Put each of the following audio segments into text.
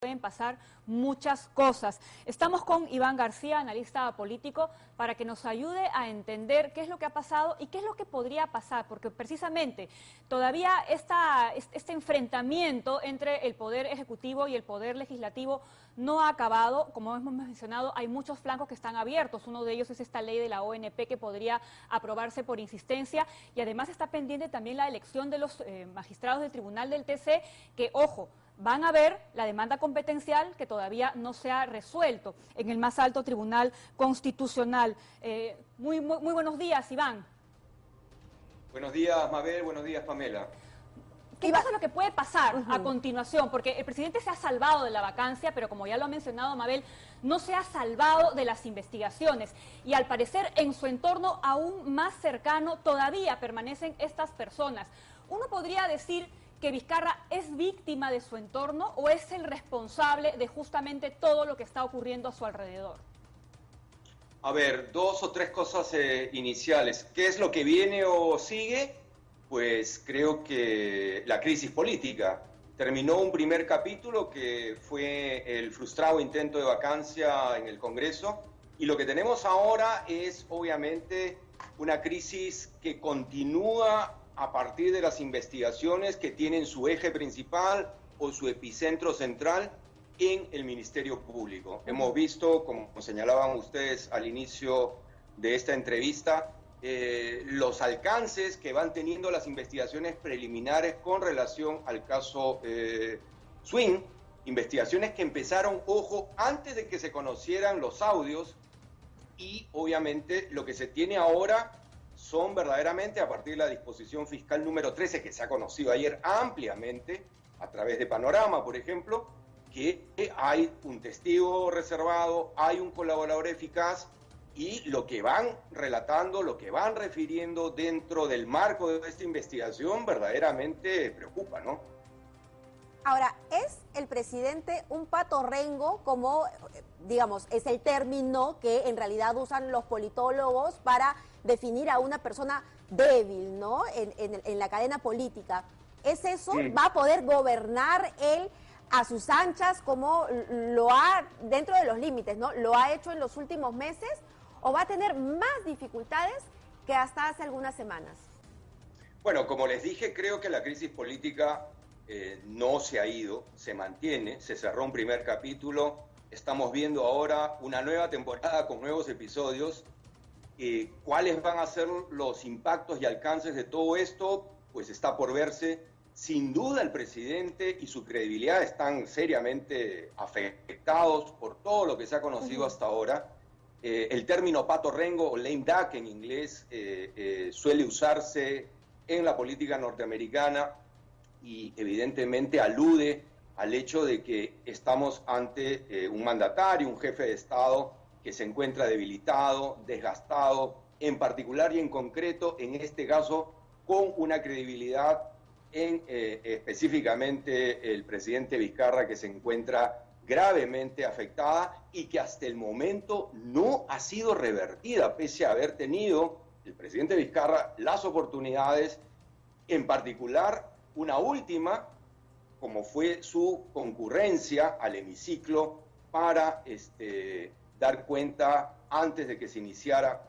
pueden pasar muchas cosas. Estamos con Iván García, analista político, para que nos ayude a entender qué es lo que ha pasado y qué es lo que podría pasar, porque precisamente todavía este enfrentamiento entre el Poder Ejecutivo y el Poder Legislativo no ha acabado. Como hemos mencionado, hay muchos flancos que están abiertos. Uno de ellos es esta ley de la ONP que podría aprobarse por insistencia, y además está pendiente también la elección de los magistrados del Tribunal del TC, que, ojo, van a ver la demanda competencial que todavía no se ha resuelto en el más alto Tribunal Constitucional. Muy buenos días, Iván. Buenos días, Mabel. Buenos días, Pamela. ¿Qué pasa lo que puede pasar a continuación? Porque el presidente se ha salvado de la vacancia, pero como ya lo ha mencionado Mabel, no se ha salvado de las investigaciones. Y al parecer en su entorno aún más cercano todavía permanecen estas personas. Uno podría decir que Vizcarra es víctima de su entorno o es el responsable de justamente todo lo que está ocurriendo a su alrededor. A ver, dos o tres cosas iniciales. ¿Qué es lo que viene o sigue? Pues creo que la crisis política. Terminó un primer capítulo que fue el frustrado intento de vacancia en el Congreso, y lo que tenemos ahora es obviamente una crisis que continúa a partir de las investigaciones que tienen su eje principal o su epicentro central en el Ministerio Público. Hemos visto, como señalaban ustedes al inicio de esta entrevista, los alcances que van teniendo las investigaciones preliminares con relación al caso Swing, investigaciones que empezaron, ojo, antes de que se conocieran los audios, y obviamente lo que se tiene ahora son verdaderamente a partir de la disposición fiscal número 13, que se ha conocido ayer ampliamente a través de Panorama, por ejemplo, que hay un testigo reservado, hay un colaborador eficaz, y lo que van relatando, lo que van refiriendo dentro del marco de esta investigación verdaderamente preocupa, ¿no? Ahora, ¿es el presidente un pato rengo, como, digamos, es el término que en realidad usan los politólogos para definir a una persona débil, ¿no?, en la cadena política? ¿Es eso? Sí. ¿Va a poder gobernar él a sus anchas como lo ha, dentro de los límites, ¿no?, lo ha hecho en los últimos meses, o va a tener más dificultades que hasta hace algunas semanas? Bueno, como les dije, creo que la crisis política no se ha ido, se mantiene. Se cerró un primer capítulo, estamos viendo ahora una nueva temporada con nuevos episodios. ¿Cuáles van a ser los impactos y alcances de todo esto? Pues está por verse. Sin duda el presidente y su credibilidad están seriamente afectados por todo lo que se ha conocido hasta ahora. El término pato rengo o lame duck en inglés suele usarse en la política norteamericana, y evidentemente alude al hecho de que estamos ante un mandatario, un jefe de Estado que se encuentra debilitado, desgastado, en particular y en concreto, en este caso, con una credibilidad en específicamente el presidente Vizcarra, que se encuentra gravemente afectada y que hasta el momento no ha sido revertida, pese a haber tenido el presidente Vizcarra las oportunidades, en particular una última, como fue su concurrencia al hemiciclo para dar cuenta antes de que se iniciara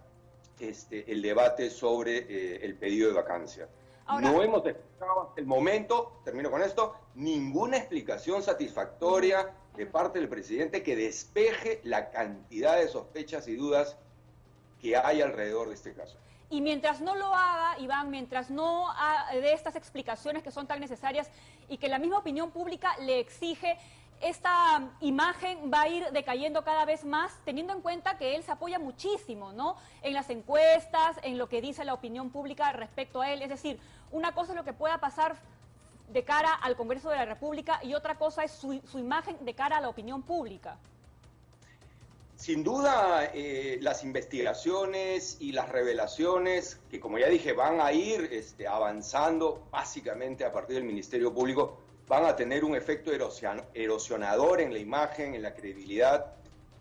el debate sobre el pedido de vacancia. Ahora, no hemos escuchado hasta el momento, termino con esto, ninguna explicación satisfactoria de parte del presidente que despeje la cantidad de sospechas y dudas que hay alrededor de este caso. Y mientras no lo haga, Iván, mientras no dé estas explicaciones que son tan necesarias y que la misma opinión pública le exige, esta imagen va a ir decayendo cada vez más, teniendo en cuenta que él se apoya muchísimo, ¿no?, en las encuestas, en lo que dice la opinión pública respecto a él. Es decir, una cosa es lo que pueda pasar de cara al Congreso de la República y otra cosa es su imagen de cara a la opinión pública. Sin duda, las investigaciones y las revelaciones, que como ya dije, van a ir avanzando básicamente a partir del Ministerio Público, van a tener un efecto erosionador en la imagen, en la credibilidad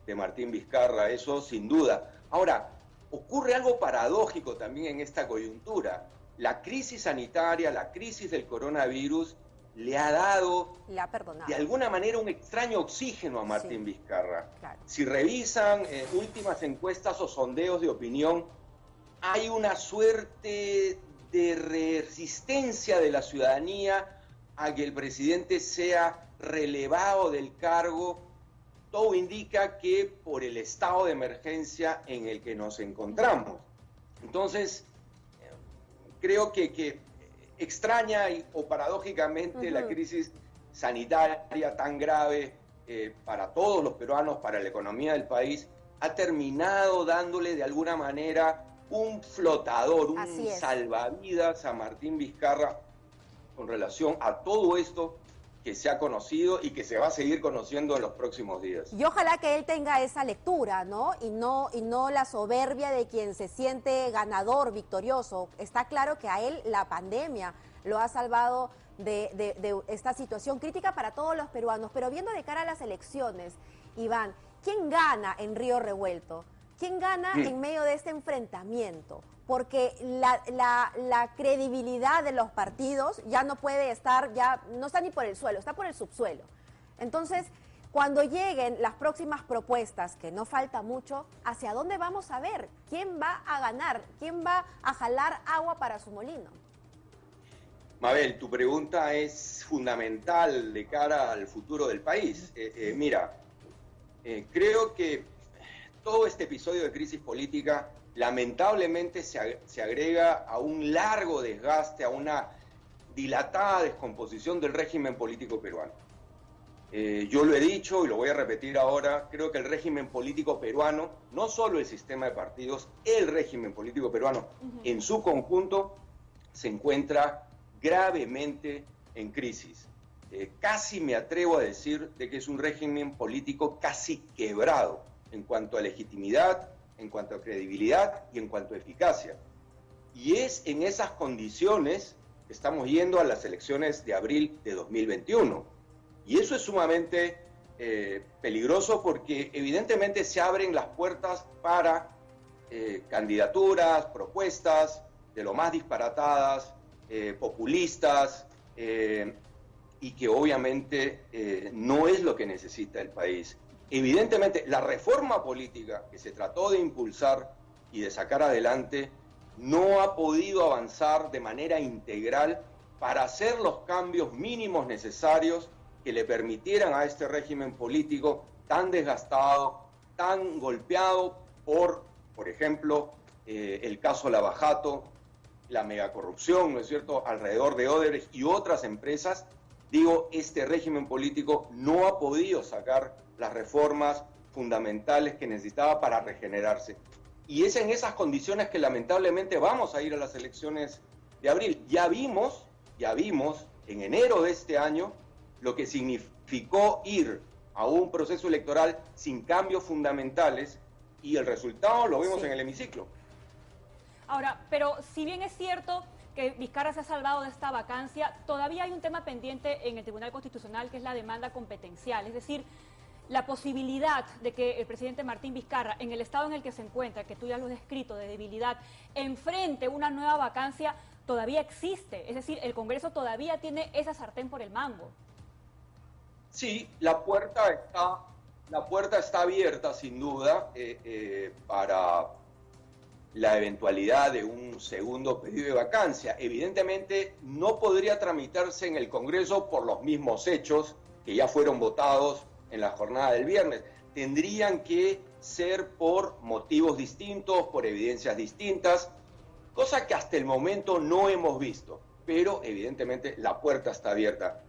de Martín Vizcarra, eso sin duda. Ahora, ocurre algo paradójico también en esta coyuntura. La crisis sanitaria, la crisis del coronavirus, le ha dado Le ha perdonado. de alguna manera un extraño oxígeno a Martín Vizcarra. Claro. Si revisan últimas encuestas o sondeos de opinión, hay una suerte de resistencia de la ciudadanía a que el presidente sea relevado del cargo. Todo indica que por el estado de emergencia en el que nos encontramos. Entonces, creo que extraña o paradójicamente la crisis sanitaria tan grave para todos los peruanos, para la economía del país, ha terminado dándole de alguna manera un flotador, un salvavidas a Martín Vizcarra con relación a todo esto que se ha conocido y que se va a seguir conociendo en los próximos días. Y ojalá que él tenga esa lectura, ¿no? Y no la soberbia de quien se siente ganador, victorioso. Está claro que a él la pandemia lo ha salvado de esta situación crítica para todos los peruanos. Pero viendo de cara a las elecciones, Iván, ¿quién gana en Río Revuelto? ¿Quién gana en medio de este enfrentamiento? Porque la credibilidad de los partidos ya no puede estar, ya no está ni por el suelo, está por el subsuelo. Entonces, cuando lleguen las próximas propuestas, que no falta mucho, ¿hacia dónde vamos a ver? ¿Quién va a ganar? ¿Quién va a jalar agua para su molino? Mabel, tu pregunta es fundamental de cara al futuro del país. Mira, creo que todo este episodio de crisis política lamentablemente se agrega a un largo desgaste, a una dilatada descomposición del régimen político peruano. Yo lo he dicho y lo voy a repetir ahora, creo que el régimen político peruano, no solo el sistema de partidos, el régimen político peruano en su conjunto se encuentra gravemente en crisis. Casi me atrevo a decir de que es un régimen político casi quebrado en cuanto a legitimidad, en cuanto a credibilidad y en cuanto a eficacia. Y es en esas condiciones que estamos yendo a las elecciones de abril de 2021. Y eso es sumamente peligroso porque evidentemente se abren las puertas para candidaturas, propuestas de lo más disparatadas, populistas, y que obviamente no es lo que necesita el país. Evidentemente, la reforma política que se trató de impulsar y de sacar adelante no ha podido avanzar de manera integral para hacer los cambios mínimos necesarios que le permitieran a este régimen político tan desgastado, tan golpeado por ejemplo, el caso Lavajato, la megacorrupción, ¿no es cierto?, alrededor de Odebrecht y otras empresas. Digo, este régimen político no ha podido sacar las reformas fundamentales que necesitaba para regenerarse. Y es en esas condiciones que lamentablemente vamos a ir a las elecciones de abril. Ya vimos en enero de este año lo que significó ir a un proceso electoral sin cambios fundamentales y el resultado lo vemos en el hemiciclo. Ahora, pero si bien es cierto que Vizcarra se ha salvado de esta vacancia, todavía hay un tema pendiente en el Tribunal Constitucional, que es la demanda competencial. Es decir, la posibilidad de que el presidente Martín Vizcarra, en el estado en el que se encuentra, que tú ya lo has descrito, de debilidad, enfrente una nueva vacancia, todavía existe. Es decir, el Congreso todavía tiene esa sartén por el mango. Sí, la puerta está abierta, sin duda, para la eventualidad de un segundo pedido de vacancia. Evidentemente, no podría tramitarse en el Congreso por los mismos hechos que ya fueron votados en la jornada del viernes. Tendrían que ser por motivos distintos, por evidencias distintas, cosa que hasta el momento no hemos visto, pero evidentemente la puerta está abierta.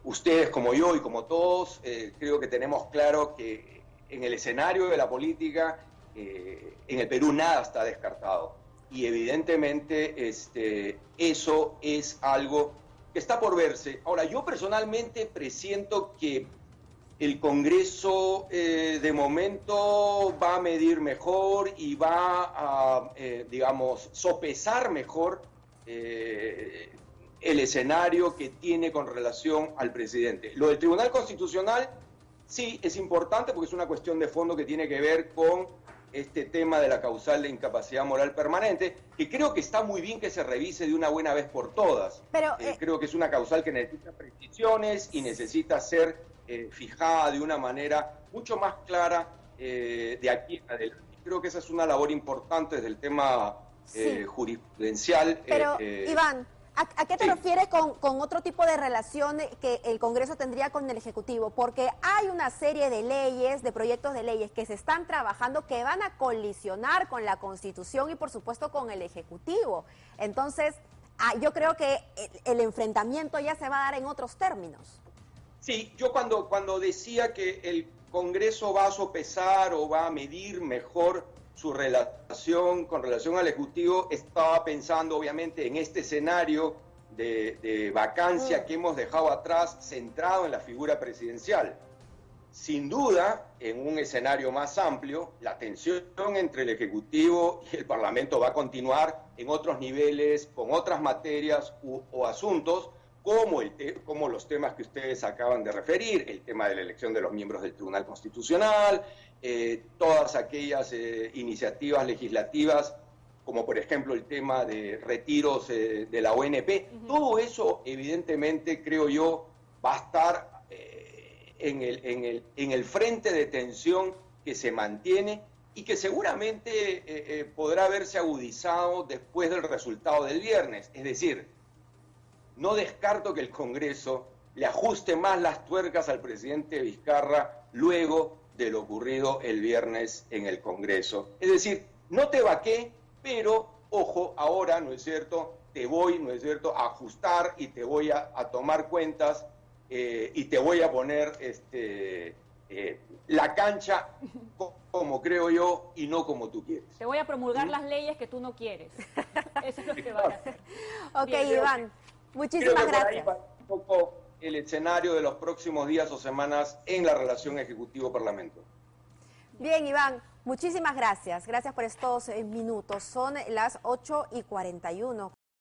Ustedes como yo y como todos, creo que tenemos claro que en el escenario de la política, en el Perú nada está descartado. Y evidentemente eso es algo que está por verse. Ahora, yo personalmente presiento que el Congreso de momento va a medir mejor y va a, digamos, sopesar mejor el escenario que tiene con relación al presidente. Lo del Tribunal Constitucional sí es importante porque es una cuestión de fondo que tiene que ver con este tema de la causal de incapacidad moral permanente, que creo que está muy bien que se revise de una buena vez por todas. Pero, creo que es una causal que necesita precisiones y necesita ser fijada de una manera mucho más clara de aquí en adelante. Creo que esa es una labor importante desde el tema jurisprudencial. Pero, Iván, ¿a qué te refieres con otro tipo de relación que el Congreso tendría con el Ejecutivo? Porque hay una serie de leyes, de proyectos de leyes que se están trabajando que van a colisionar con la Constitución y, por supuesto, con el Ejecutivo. Entonces, yo creo que el enfrentamiento ya se va a dar en otros términos. Sí, yo cuando decía que el Congreso va a sopesar o va a medir mejor su relación con relación al Ejecutivo, estaba pensando obviamente en este escenario de vacancia que hemos dejado atrás, centrado en la figura presidencial. Sin duda, en un escenario más amplio, la tensión entre el Ejecutivo y el Parlamento va a continuar en otros niveles, con otras materias o asuntos, como los temas que ustedes acaban de referir, el tema de la elección de los miembros del Tribunal Constitucional, todas aquellas iniciativas legislativas, como por ejemplo el tema de retiros de la ONP. Todo eso, evidentemente, creo yo, va a estar en el frente de tensión que se mantiene y que seguramente podrá verse agudizado después del resultado del viernes. Es decir, no descarto que el Congreso le ajuste más las tuercas al presidente Vizcarra luego de lo ocurrido el viernes en el Congreso. Es decir, no te vaqué, pero, ojo, ahora, ¿no es cierto?, te voy, ¿no es cierto?, a ajustar y te voy a tomar cuentas y te voy a poner la cancha como creo yo y no como tú quieres. Te voy a promulgar las leyes que tú no quieres. Eso es lo que van a hacer. Ok, Bien, Iván, muchísimas gracias. Por ahí va un poco el escenario de los próximos días o semanas en la relación Ejecutivo-Parlamento. Bien, Iván, muchísimas gracias. Gracias por estos minutos. Son las 8:41.